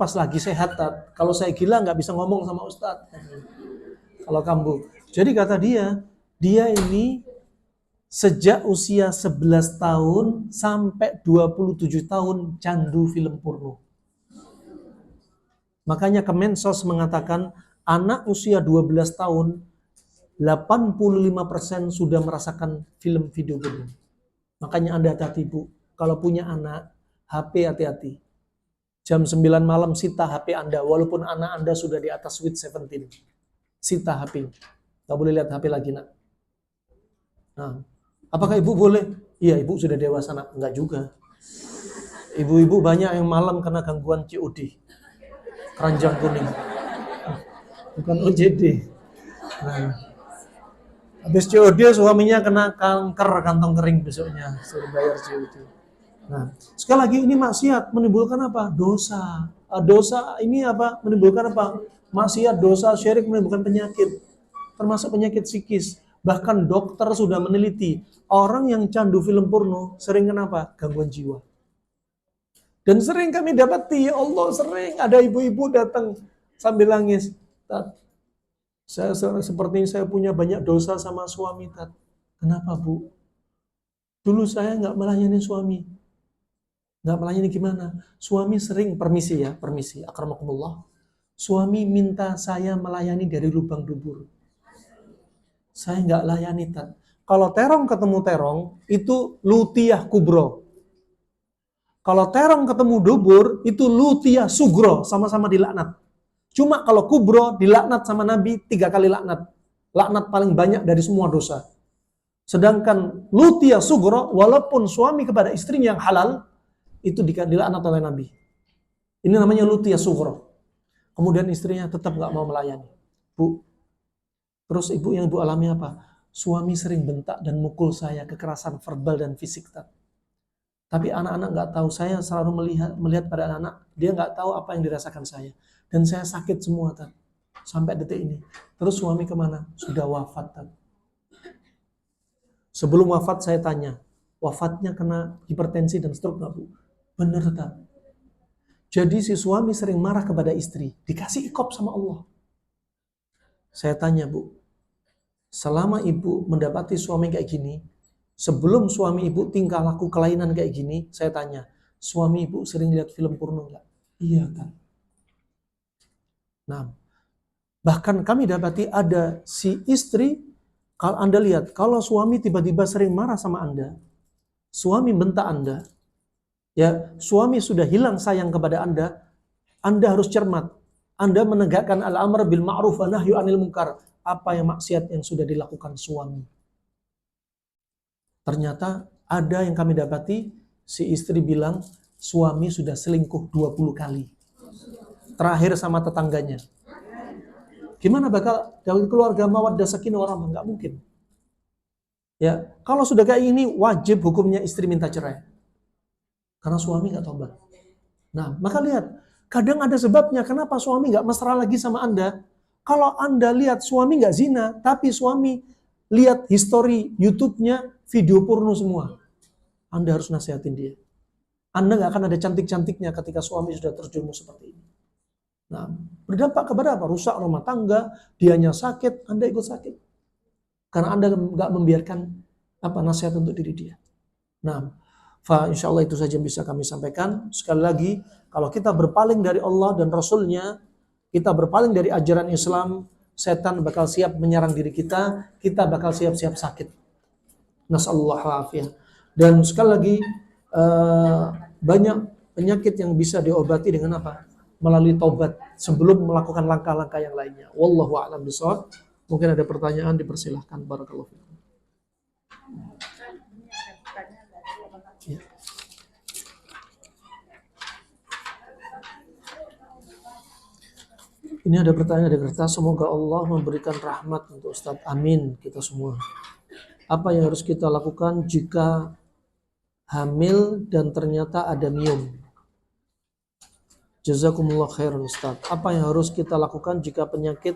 Pas lagi sehat, Tat. Kalau saya gila nggak bisa ngomong sama Ustadz. Kalau kambuh. Jadi kata dia ini sejak usia 11 tahun sampai 27 tahun candu film porno. Makanya Kemensos mengatakan anak usia 12 tahun 85% sudah merasakan film video porno. Makanya Anda hati-hati Bu, kalau punya anak, HP hati-hati. Jam 9 malam sita HP Anda, walaupun anak Anda sudah di atas sweet 17. Sita HP. Gak boleh lihat HP lagi nak. Nah, apakah ibu boleh? Iya, ibu sudah dewasa nak. Enggak juga. Ibu-ibu banyak yang malam kena gangguan COD. Keranjang kuning. Bukan OJD. Nah, habis COD suaminya kena kanker kantong kering besoknya. Suruh bayar COD. Nah, sekali lagi ini maksiat menimbulkan apa? Dosa. Dosa ini apa? Menimbulkan apa? Maksiat, dosa, syirik menimbulkan penyakit. Termasuk penyakit psikis. Bahkan dokter sudah meneliti, orang yang candu film porno sering kenapa? Gangguan jiwa. Dan sering kami dapati, ya Allah, sering ada ibu-ibu datang sambil nangis. Tat, sepertinya saya punya banyak dosa sama suami, Tat. Kenapa, Bu? Dulu saya nggak melayani suami. Nggak melayani gimana? Suami sering, permisi, akramakumullah. Suami minta saya melayani dari lubang dubur. Saya nggak layani, Tat. Kalau terong ketemu terong, itu lutiyah kubro. Kalau terong ketemu dubur, itu lutiyah sugro, sama-sama dilaknat. Cuma kalau kubro dilaknat sama Nabi 3 kali laknat. Laknat paling banyak dari semua dosa. Sedangkan lutiyah sugro, walaupun suami kepada istrinya yang halal, itu dilaknat oleh Nabi. Ini namanya lutiyah sugro. Kemudian istrinya tetap nggak mau melayani. Bu, terus ibu yang ibu alami apa? Suami sering bentak dan mukul saya, kekerasan verbal dan fisik. Tapi anak-anak nggak tahu, saya selalu melihat pada anak-anak, dia nggak tahu apa yang dirasakan saya. Dan saya sakit semua, Tat. Sampai detik ini. Terus suami kemana? Sudah wafat, Tat. Sebelum wafat saya tanya, wafatnya kena hipertensi dan stroke nggak, Bu? Bener, Tat. Jadi si suami sering marah kepada istri, dikasih ikop sama Allah. Saya tanya, Bu, selama ibu mendapati suami kayak gini, sebelum suami ibu tingkah laku kelainan kayak gini, saya tanya, suami ibu sering lihat film porno nggak? Iya, kan. Nah, bahkan kami dapati ada si istri, kalau Anda lihat, kalau suami tiba-tiba sering marah sama Anda, suami bentak Anda, ya suami sudah hilang sayang kepada Anda harus cermat. Anda menegakkan al-amr bil ma'ruf wa nahyu anil munkar. Apa yang maksiat yang sudah dilakukan suami? Ternyata ada yang kami dapati, si istri bilang suami sudah selingkuh 20 kali. Terakhir sama tetangganya. Gimana bakal dalam keluarga mawaddah sakinah warahmah? Nggak mungkin. Ya, kalau sudah kayak ini wajib hukumnya istri minta cerai. Karena suami nggak tobat. Nah, maka lihat, kadang ada sebabnya kenapa suami nggak mesra lagi sama Anda. Kalau Anda lihat suami nggak zina, tapi suami lihat history YouTube-nya video porno semua. Anda harus nasihatin dia. Anda nggak akan ada cantik-cantiknya ketika suami sudah terjerumus seperti ini. Nah, berdampak kepada apa? Rusak rumah tangga, dianya sakit, Anda ikut sakit. Karena Anda nggak membiarkan nasihat untuk diri dia. Nah, insya Allah itu saja yang bisa kami sampaikan. Sekali lagi, kalau kita berpaling dari Allah dan Rasulnya, kita berpaling dari ajaran Islam, setan bakal siap menyerang diri kita bakal siap-siap sakit. Nasallallahu alaihi. Dan sekali lagi, banyak penyakit yang bisa diobati dengan apa? Melalui taubat sebelum melakukan langkah-langkah yang lainnya. Wallahu a'lam bishawab. Mungkin ada pertanyaan, dipersilahkan. Barakallahu fikum. Ya. Ini ada pertanyaan dari kertas. Semoga Allah memberikan rahmat untuk Ustadz. Amin kita semua. Apa yang harus kita lakukan jika hamil dan ternyata ada miom? Jazakumullah khairan Ustadz. Apa yang harus kita lakukan jika penyakit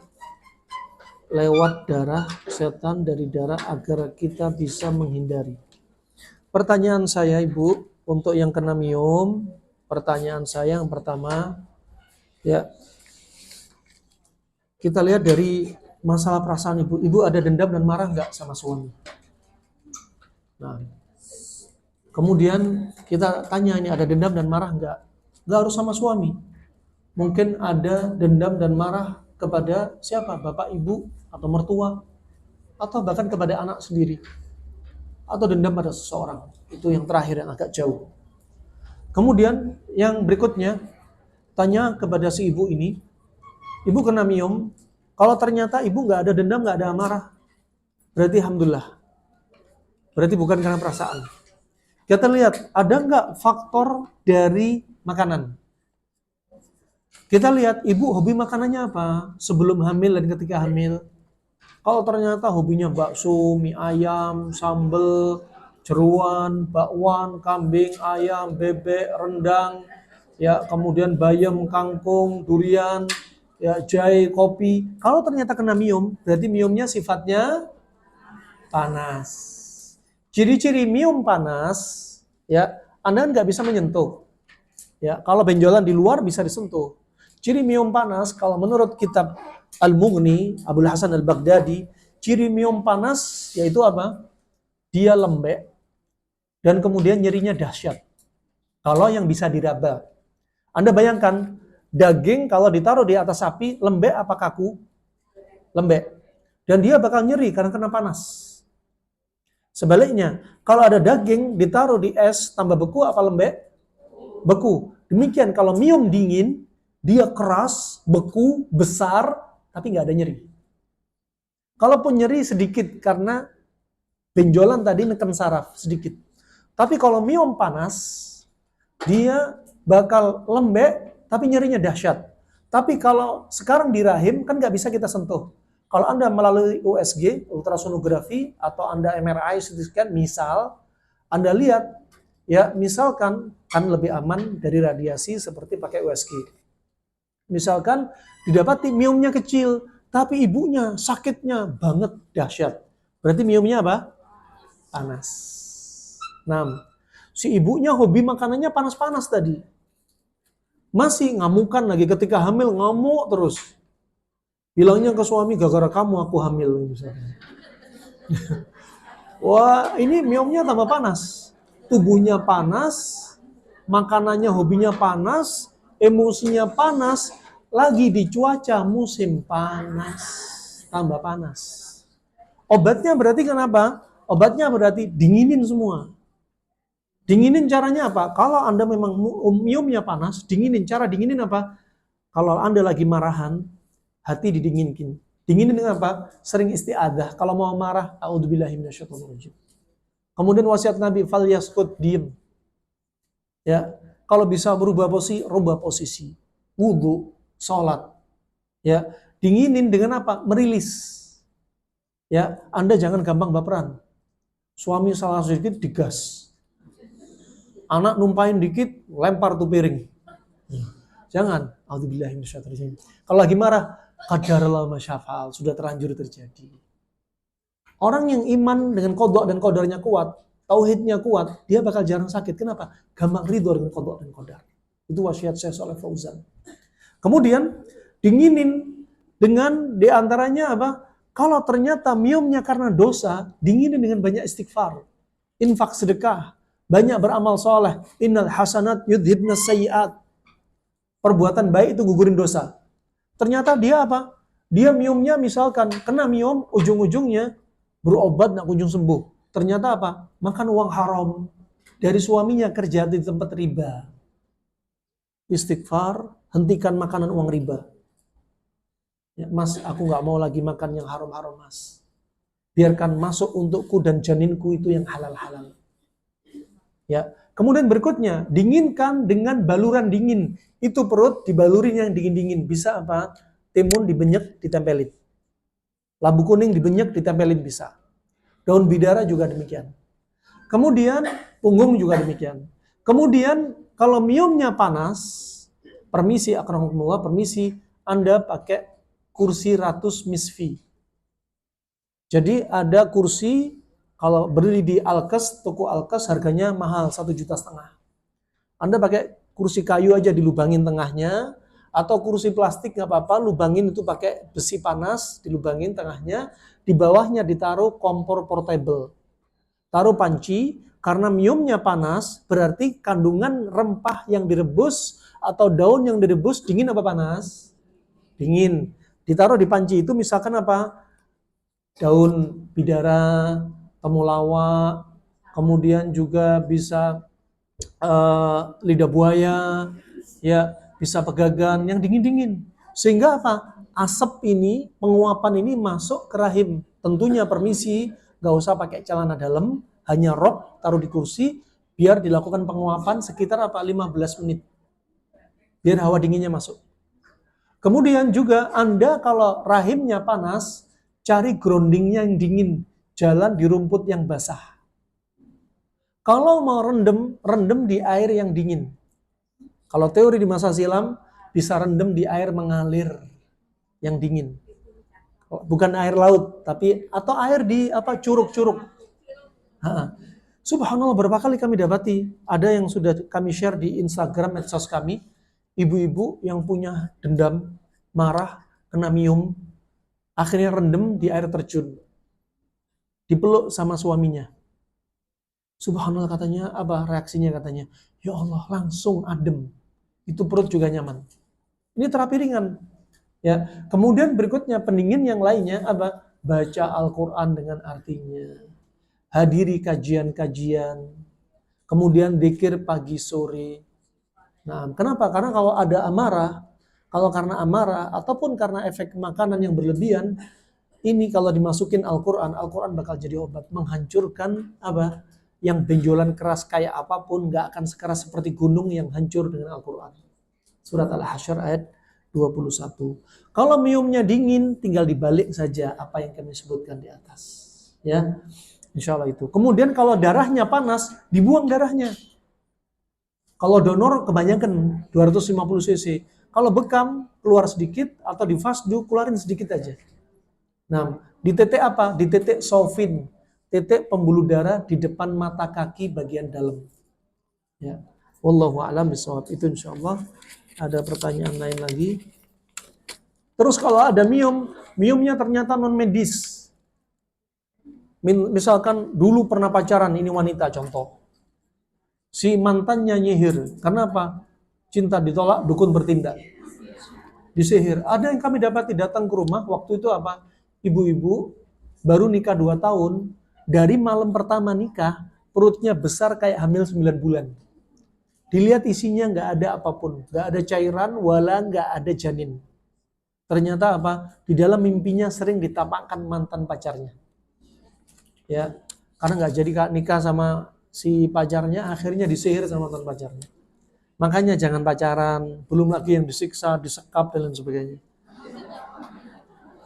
lewat darah setan dari darah agar kita bisa menghindari? Pertanyaan saya Ibu, untuk yang kena miom, pertanyaan saya yang pertama, Ya, kita lihat dari masalah perasaan ibu. Ibu ada dendam dan marah nggak sama suami? Nah, kemudian kita tanya ini ada dendam dan marah nggak? Nggak harus sama suami. Mungkin ada dendam dan marah kepada siapa? Bapak, ibu, atau mertua, atau bahkan kepada anak sendiri. Atau dendam pada seseorang. Itu yang terakhir yang agak jauh. Kemudian yang berikutnya, tanya kepada si ibu ini, ibu kena miom, kalau ternyata ibu nggak ada dendam, nggak ada amarah, berarti alhamdulillah. Berarti bukan karena perasaan. Kita lihat, ada nggak faktor dari makanan? Kita lihat, ibu hobi makanannya apa? Sebelum hamil dan ketika hamil. Kalau ternyata hobinya bakso, mie ayam, sambal, jeruan, bakwan, kambing, ayam, bebek, rendang, ya kemudian bayam, kangkung, durian, ya jahe, kopi. Kalau ternyata kena miom, berarti miomnya sifatnya panas. Ciri-ciri miom panas, ya Anda nggak bisa menyentuh. Ya, kalau benjolan di luar bisa disentuh. Ciri miom panas, kalau menurut kitab Al-Mughni, Abul Hasan Al-Baghdadi, ciri miom panas yaitu apa? Dia lembek dan kemudian nyerinya dahsyat. Kalau yang bisa diraba. Anda bayangkan, daging kalau ditaruh di atas api, lembek apa kaku? Lembek. Dan dia bakal nyeri karena kena panas. Sebaliknya, kalau ada daging ditaruh di es, tambah beku apa lembek? Beku. Demikian kalau miom dingin, dia keras, beku, besar, tapi nggak ada nyeri. Kalaupun nyeri sedikit karena benjolan tadi neken saraf sedikit. Tapi kalau miom panas, dia bakal lembek, tapi nyerinya dahsyat. Tapi kalau sekarang di rahim, kan nggak bisa kita sentuh. Kalau Anda melalui USG, ultrasonografi, atau Anda MRI, CT scan, misal, Anda lihat, ya misalkan, kan lebih aman dari radiasi seperti pakai USG. Misalkan didapati miomnya kecil, tapi ibunya sakitnya banget dahsyat. Berarti miomnya apa? Panas. Nah, si ibunya hobi makanannya panas-panas tadi. Masih ngamukan lagi ketika hamil, ngamuk terus. Bilangnya ke suami, gara-gara kamu aku hamil. Misalnya. Wah, ini miomnya tambah panas. Tubuhnya panas, makanannya hobinya panas, emosinya panas, lagi di cuaca musim panas, tambah panas. Obatnya berarti kenapa? Obatnya berarti dinginin semua. Dinginin caranya apa? Kalau Anda memang miomnya panas, dinginin. Cara dinginin apa? Kalau Anda lagi marahan, hati didinginkan. Dinginin dengan apa? Sering isti'adzah. Kalau mau marah, a'udzubillahi minasyaitonirrajim. Kemudian wasiat Nabi, fal yaskut, diem. Ya, kalau bisa berubah posisi, rubah posisi. Wudu, sholat. Ya, dinginin dengan apa? Merilis. Ya, Anda jangan gampang baperan. Suami salah sedikit digas. Anak numpain dikit, lempar tuh piring. Jangan. A'udzubillahi minasyaitonirrajim. Kalau lagi marah, qadarallahu ma syafa'al, sudah terlanjur terjadi. Orang yang iman dengan qada dan qadarnya kuat, tauhidnya kuat, dia bakal jarang sakit. Kenapa? Gampang ridho dengan qada dan qadar. Itu wasiat Syekh Shalih Fauzan. Kemudian dinginin dengan diantaranya apa? Kalau ternyata miomnya karena dosa, dinginin dengan banyak istighfar, infak sedekah, banyak beramal soleh. Innal hasanat yudhibnas sayyi'at. Perbuatan baik itu gugurin dosa. Ternyata dia apa? Dia miomnya misalkan kena miom, ujung-ujungnya berobat nak kunjung sembuh. Ternyata apa? Makan uang haram dari suaminya, kerja di tempat riba. Istighfar, hentikan makanan uang riba. Ya, mas, aku nggak mau lagi makan yang haram-haram, mas. Biarkan masuk untukku dan janinku itu yang halal-halal. Ya. Kemudian berikutnya, dinginkan dengan baluran dingin. Itu perut dibalurin yang dingin-dingin. Bisa apa? Timun dibenyek, ditempelin. Labu kuning dibenyek, ditempelin bisa. Daun bidara juga demikian. Kemudian punggung juga demikian. Kemudian kalau miomnya panas, permisi akramukumullah, permisi Anda pakai kursi ratus misfi. Jadi ada kursi kalau beli di Alkes, toko Alkes harganya mahal 1,5 juta. Anda pakai kursi kayu aja dilubangin tengahnya, Atau kursi plastik nggak apa-apa, lubangin itu pakai besi panas, dilubangin tengahnya, di bawahnya ditaruh kompor portable. Taruh panci, karena miumnya panas, berarti kandungan rempah yang direbus atau daun yang direbus dingin apa panas? Dingin. Ditaruh di panci itu misalkan apa? Daun bidara, temulawak, kemudian juga bisa lidah buaya, ya bisa pegagan yang dingin-dingin. Sehingga apa? Asap ini, penguapan ini masuk ke rahim. Tentunya permisi, nggak usah pakai celana dalam, hanya rok, taruh di kursi, biar dilakukan penguapan sekitar apa? 15 menit. Biar hawa dinginnya masuk. Kemudian juga Anda kalau rahimnya panas, cari groundingnya yang dingin. Jalan di rumput yang basah. Kalau mau rendem di air yang dingin. Kalau teori di masa silam, bisa rendem di air mengalir yang dingin. Bukan air laut, tapi atau air di apa curug-curug. Subhanallah, berapa kali kami dapati, ada yang sudah kami share di Instagram, medsos kami, ibu-ibu yang punya dendam, marah, kena mium, akhirnya rendem di air terjun. Dipeluk sama suaminya. Subhanallah katanya, apa reaksinya katanya? Ya Allah, langsung adem. Itu perut juga nyaman. Ini terapi ringan. Ya, kemudian berikutnya pendingin yang lainnya apa? Baca Al-Qur'an dengan artinya. Hadiri kajian-kajian. Kemudian zikir pagi sore. Nah, kenapa? Karena kalau ada amarah, kalau karena amarah ataupun karena efek makanan yang berlebihan, ini kalau dimasukin Al-Qur'an, Al-Qur'an bakal jadi obat menghancurkan apa? Yang benjolan keras kayak apapun nggak akan sekeras seperti gunung yang hancur dengan Al-Qur'an. Surat Al-Hasyr ayat 21. Kalau miumnya dingin, tinggal dibalik saja apa yang kami sebutkan di atas. Ya, insya Allah itu. Kemudian kalau darahnya panas, dibuang darahnya. Kalau donor kebanyakan 250 cc. Kalau bekam, keluar sedikit, atau di fasdu, keluarin sedikit aja. Nah, di titik apa? Di titik sofin. Titik pembuluh darah di depan mata kaki bagian dalam. Ya. Wallahu a'lam bishawab. Itu insyaallah. Ada pertanyaan lain lagi. Terus kalau ada miumnya ternyata non medis. Misalkan dulu pernah pacaran, ini wanita contoh. Si mantannya nyihir. Kenapa? Cinta ditolak, dukun bertindak. Disihir. Ada yang kami dapati datang ke rumah, waktu itu apa? Ibu-ibu baru nikah 2 tahun, dari malam pertama nikah, perutnya besar kayak hamil 9 bulan. Dilihat isinya nggak ada apapun, nggak ada cairan, wala nggak ada janin. Ternyata apa? Di dalam mimpinya sering ditapakkan mantan pacarnya. Ya, karena nggak jadi nikah sama si pacarnya, akhirnya disihir sama mantan pacarnya. Makanya jangan pacaran, belum lagi yang disiksa, disekap dan lain sebagainya.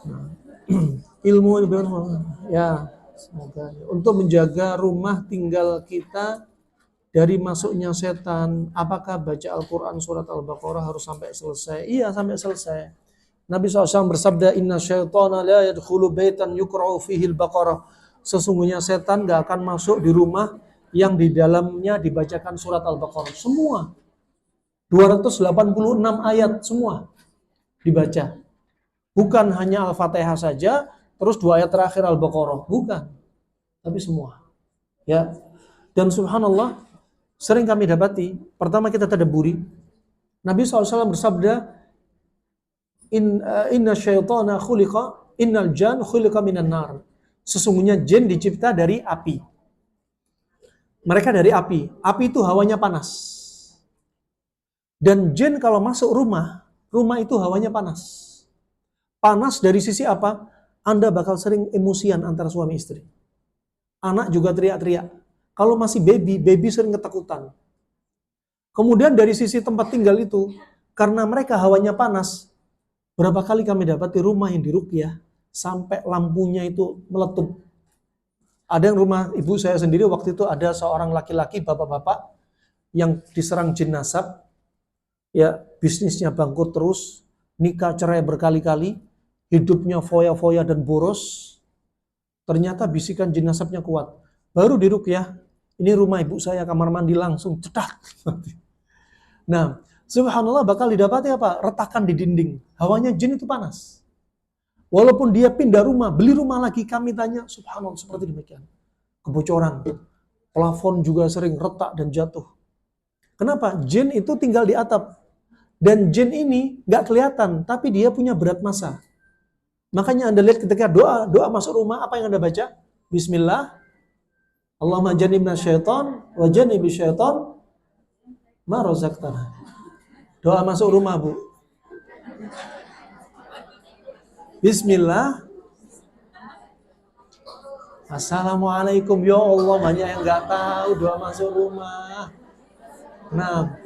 Nah, ilmu ya, semoga untuk menjaga rumah tinggal kita dari masuknya setan. Apakah baca Al-Quran surat Al-Baqarah harus sampai selesai? Iya, sampai selesai. Nabi SAW bersabda, Inna syaitana la yadkhulu baitan yukra'u fihi al-Baqarah. Sesungguhnya setan gak akan masuk di rumah yang di dalamnya dibacakan surat Al-Baqarah. Semua. 286 ayat semua dibaca. Bukan hanya Al-Fatihah saja, terus 2 ayat terakhir Al-Baqarah. Bukan. Tapi semua. Ya. Dan subhanallah, sering kami dapati, pertama kita tadabburi, Nabi SAW bersabda, Inna syaitana khuliqa, innal jan khuliqa minan nar. Sesungguhnya jin dicipta dari api. Mereka dari api. Api itu hawanya panas. Dan jin kalau masuk rumah, rumah itu hawanya panas. Panas dari sisi apa? Anda bakal sering emosian antara suami istri. Anak juga teriak-teriak. Kalau masih baby sering ketakutan. Kemudian dari sisi tempat tinggal itu, karena mereka hawanya panas, berapa kali kami dapat di rumah yang diruqyah, sampai lampunya itu meletup. Ada yang rumah ibu saya sendiri, waktu itu ada seorang laki-laki, bapak-bapak, yang diserang jin nasab, ya bisnisnya bangkrut terus, nikah cerai berkali-kali, hidupnya foya-foya dan boros, ternyata bisikan jin nasabnya kuat. Baru diruqyah, ini rumah ibu saya, kamar mandi langsung cedak. Nah, Subhanallah bakal didapati apa? Retakan di dinding. Hawanya jin itu panas. Walaupun dia pindah rumah, beli rumah lagi, kami tanya, subhanallah seperti demikian. Kebocoran. Plafon juga sering retak dan jatuh. Kenapa? Jin itu tinggal di atap. Dan jin ini nggak kelihatan, tapi dia punya berat massa. Makanya Anda lihat ketika doa masuk rumah, apa yang Anda baca? Bismillah, Allahumma jannibna syaitan, wa jannibi syaitan, ma razaqtana. Doa masuk rumah, Bu. Bismillah. Assalamualaikum. Ya Allah, banyak yang nggak tahu doa masuk rumah. Nah,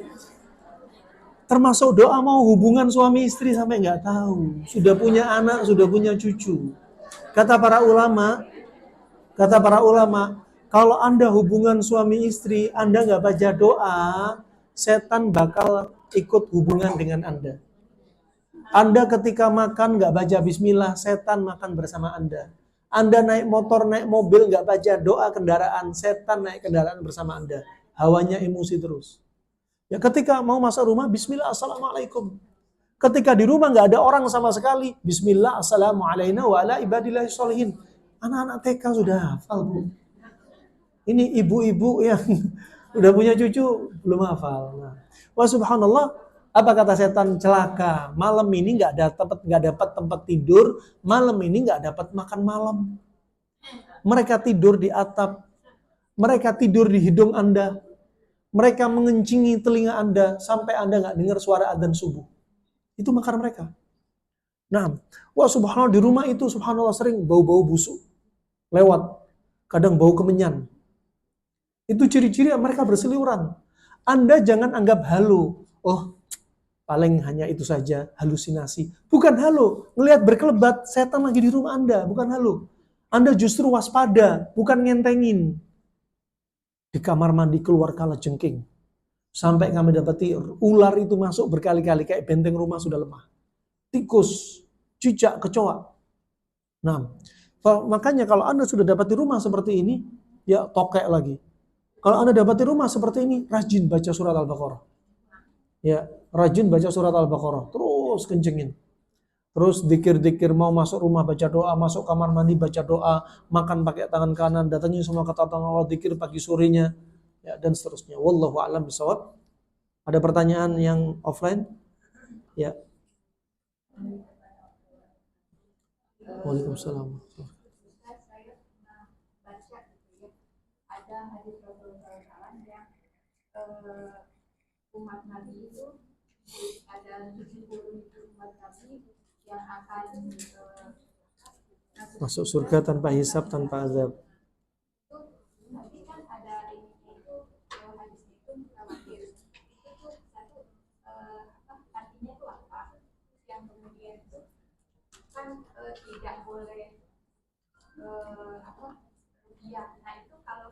termasuk doa mau hubungan suami istri sampai nggak tahu. Sudah punya anak, sudah punya cucu. Kata para ulama, kalau Anda hubungan suami istri, Anda nggak baca doa, setan bakal ikut hubungan dengan Anda. Anda ketika makan nggak baca bismillah, setan makan bersama Anda. Anda naik motor, naik mobil nggak baca doa kendaraan, setan naik kendaraan bersama Anda. Hawanya emosi terus. Ya ketika mau masuk rumah, bismillah, assalamualaikum. Ketika di rumah nggak ada orang sama sekali, bismillah, assalamualaikum wa ala ibadillahi sholihin. Anak-anak TK sudah hafal, Bu. Ini ibu-ibu yang udah punya cucu belum hafal. Nah, wah subhanallah, apa kata setan? Celaka. Malam ini nggak dapat tempat tidur. Malam ini nggak dapat makan malam. Mereka tidur di atap. Mereka tidur di hidung Anda. Mereka mengencingi telinga Anda sampai Anda nggak dengar suara adzan subuh. Itu makar mereka. Nah, wah subhanallah di rumah itu subhanallah sering bau-bau busuk lewat. Kadang bau kemenyan. Itu ciri-ciri mereka berseliweran. Anda jangan anggap halu. Oh, paling hanya itu saja, halusinasi. Bukan halu. Ngelihat berkelebat, setan lagi di rumah Anda. Bukan halu. Anda justru waspada, bukan ngentengin. Di kamar mandi keluar kalajengking. Sampai kami dapati ular itu masuk berkali-kali. Kayak benteng rumah sudah lemah. Tikus, cicak, kecoa. Nah, makanya kalau Anda sudah dapat di rumah seperti ini, ya tokek lagi. Kalau Anda dapat di rumah seperti ini, rajin baca surat Al-Baqarah. Ya, rajin baca surat Al-Baqarah. Terus kencengin. Terus dikir-dikir, mau masuk rumah baca doa, masuk kamar mandi baca doa, makan pakai tangan kanan, datangin semua ketaatan Allah, dikir pagi sorenya, ya, dan seterusnya. Wallahu a'lam bishawab. Ada pertanyaan yang offline? Ya. Waalaikumsalam. Ada hadis Rasulullah SAW yang umat Nabi itu ada 70 umat Nabi yang akan masuk surga tanpa hisab, tanpa azab. Tapi kan ada ini itu hadis itu mutawatir. Itu satu artinya itu apa? Yang kemudian itu kan tidak boleh rupiah. Nah itu kalau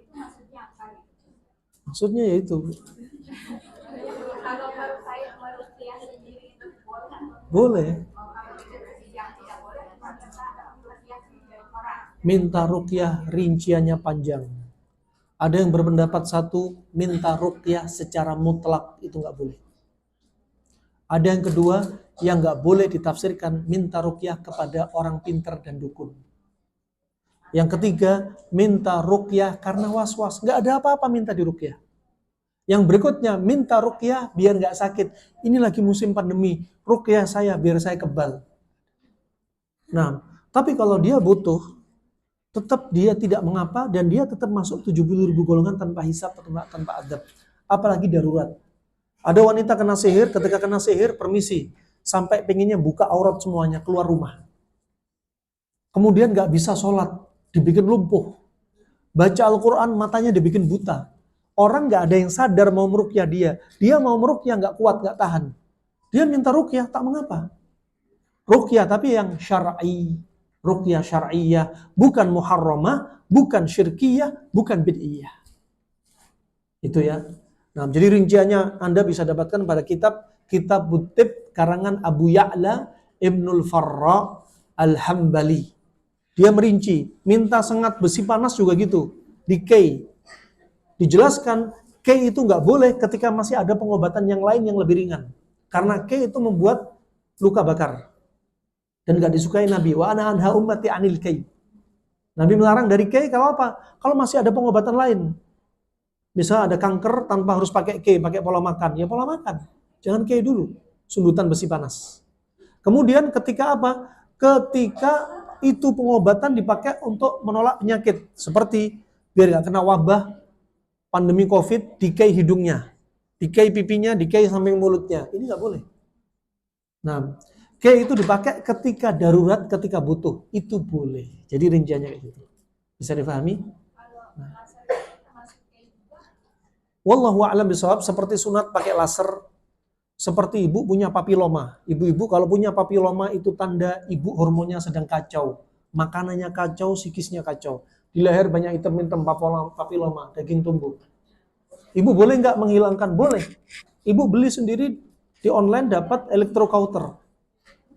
itu maksudnya apa gitu? Maksudnya ya itu. Kalau menurut saya rupiah sendiri itu boleh. Boleh. Kalau yang tidak boleh rupiah orang. Minta ruqyah rinciannya panjang. Ada yang berpendapat satu, minta ruqyah secara mutlak itu nggak boleh. Ada yang kedua, yang nggak boleh ditafsirkan, minta ruqyah kepada orang pintar dan dukun. Yang ketiga, minta ruqyah karena was-was. Nggak ada apa-apa minta di ruqyah. Yang berikutnya, minta ruqyah biar nggak sakit. Ini lagi musim pandemi, ruqyah saya biar saya kebal. Nah, tapi kalau dia butuh, tetap dia tidak mengapa dan dia tetap masuk 70.000 golongan tanpa hisab, tanpa adab. Apalagi darurat. Ada wanita kena sihir, ketika kena sihir, permisi. Sampai pengennya buka aurat semuanya, keluar rumah. Kemudian nggak bisa sholat, dibikin lumpuh. Baca Al-Quran, matanya dibikin buta. Orang nggak ada yang sadar mau meruqyah dia. Dia mau meruqyah nggak kuat, nggak tahan. Dia minta ruqyah, tak mengapa. Ruqyah tapi yang syar'i. Ruqyah syar'iyah. Bukan muharramah, bukan syirkiyah, bukan bid'iyah. Itu ya. Nah, jadi rinciannya Anda bisa dapatkan pada Kitab Tib karangan Abu Ya'la Ibnul Farra Al-Hambali. Dia merinci, minta sengat besi panas juga gitu, decay. Dijelaskan K itu nggak boleh ketika masih ada pengobatan yang lain yang lebih ringan. Karena K itu membuat luka bakar. Dan nggak disukai Nabi. Wa ana anha ummati anil K. Nabi melarang dari K kalau apa? Kalau masih ada pengobatan lain. Misal ada kanker tanpa harus pakai K, pakai pola makan. Ya pola makan. Jangan K dulu. Sundutan besi panas. Kemudian ketika apa? Ketika itu pengobatan dipakai untuk menolak penyakit. Seperti biar nggak kena wabah, pandemi COVID, dikai hidungnya, dikai pipinya, dikai samping mulutnya. Ini nggak boleh. Nah, K itu dipakai ketika darurat, ketika butuh. Itu boleh. Jadi rinciannya kayak gitu. Bisa dipahami? Wallahu a'lam bishawab, seperti sunat pakai laser, seperti ibu punya papiloma. Ibu-ibu kalau punya papiloma itu tanda ibu hormonnya sedang kacau. Makanannya kacau, psikisnya kacau. Di leher banyak hitam-hitam papiloma, daging tumbuh. Ibu boleh nggak menghilangkan? Boleh. Ibu beli sendiri di online dapat electrocauter.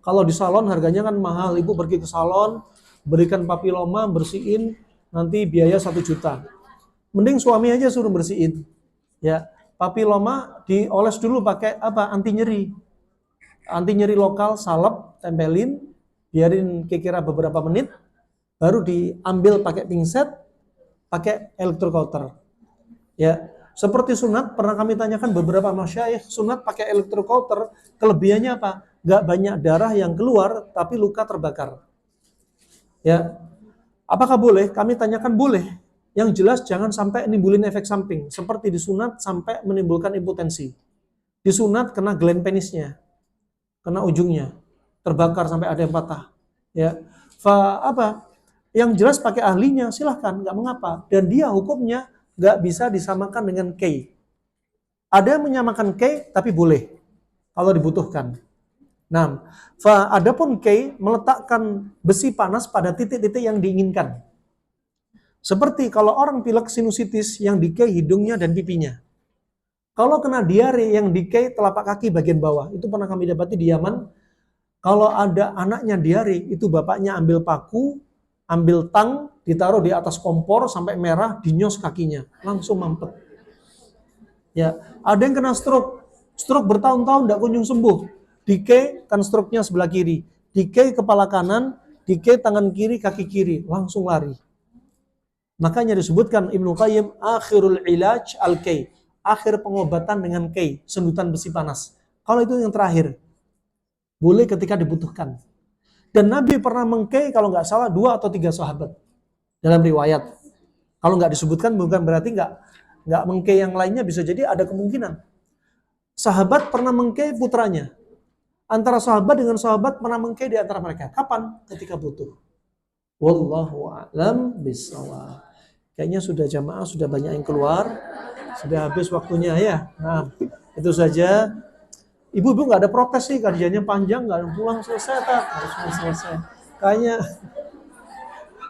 Kalau di salon harganya kan mahal. Ibu pergi ke salon, berikan papiloma, bersihin, nanti biaya 1 juta. Mending suami aja suruh bersihin. Ya, papiloma dioles dulu pakai apa? Anti nyeri. Anti nyeri lokal, salep, tempelin, biarin kira-kira beberapa menit, baru diambil pakai pinset, pakai electrocauter. Ya, seperti sunat pernah kami tanyakan beberapa masyayikh, sunat pakai electrocauter, kelebihannya apa? Gak banyak darah yang keluar, tapi luka terbakar. Ya, apakah boleh? Kami tanyakan boleh. Yang jelas jangan sampai nimbulin efek samping, seperti disunat sampai menimbulkan impotensi. Disunat kena gland penisnya, kena ujungnya, terbakar sampai ada yang patah. Ya, apa? Yang jelas pakai ahlinya silahkan, nggak mengapa. Dan dia hukumnya nggak bisa disamakan dengan K. Ada yang menyamakan K, tapi boleh kalau dibutuhkan. Nah, adapun K meletakkan besi panas pada titik-titik yang diinginkan. Seperti kalau orang pilek sinusitis yang di-K hidungnya dan pipinya. Kalau kena diare yang di-K telapak kaki bagian bawah, itu pernah kami dapati di Yaman. Kalau ada anaknya diare, itu bapaknya ambil paku, ambil tang, ditaruh di atas kompor sampai merah, dinyos kakinya, langsung mampet. Ya, ada yang kena stroke, stroke bertahun-tahun tidak kunjung sembuh. Di-K kan stroke-nya sebelah kiri, di-K kepala kanan, di-K tangan kiri, kaki kiri, langsung lari. Makanya disebutkan Ibnu Qayyim akhirul ilaj al-K, akhir pengobatan dengan K, sendutan besi panas. Kalau itu yang terakhir, boleh ketika dibutuhkan. Dan Nabi pernah meng-K kalau nggak salah 2 atau 3 sahabat dalam riwayat. Kalau nggak disebutkan bukan berarti nggak meng-K yang lainnya, bisa jadi ada kemungkinan. Sahabat pernah meng-K putranya. Antara sahabat dengan sahabat pernah meng-K di antara mereka. Kapan? Ketika butuh. Wallahu a'lam bishawab. Kayaknya sudah jamaah, sudah banyak yang keluar, sudah habis waktunya ya. Nah, itu saja. Ibu-ibu nggak ada protes sih, kajiannya panjang, nggak pulang selesai, tak harus selesai. Kayaknya,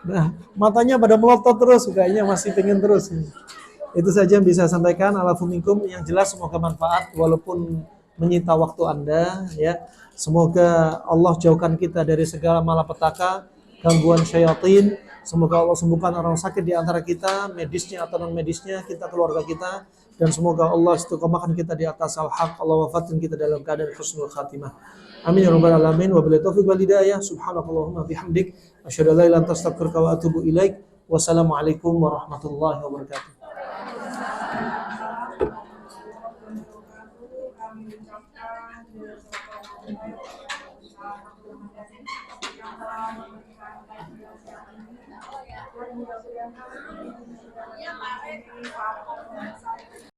nah matanya pada melotot terus, kayaknya masih pengen terus. Itu saja yang bisa saya sampaikan. Alafumikum, yang jelas semoga manfaat walaupun menyita waktu Anda. Ya, semoga Allah jauhkan kita dari segala malapetaka, gangguan syaitan. Semoga Allah sembuhkan orang sakit di antara kita, medisnya atau non medisnya, kita keluarga kita, dan semoga Allah istiqomahkan kita di atas al-haq. Allah wafatkan kita dalam keadaan husnul khatimah. Amin ya rabbal alamin. Wabillahi taufiq wal hidayah. Subhanakallahumma bihamdik, asyhadu an la ilaha illa anta astaghfiruka wa atubu ilaik. Wassalamualaikum warahmatullahi wabarakatuh. yang telah memberikan kajian siang ini. Dan mudah-mudahan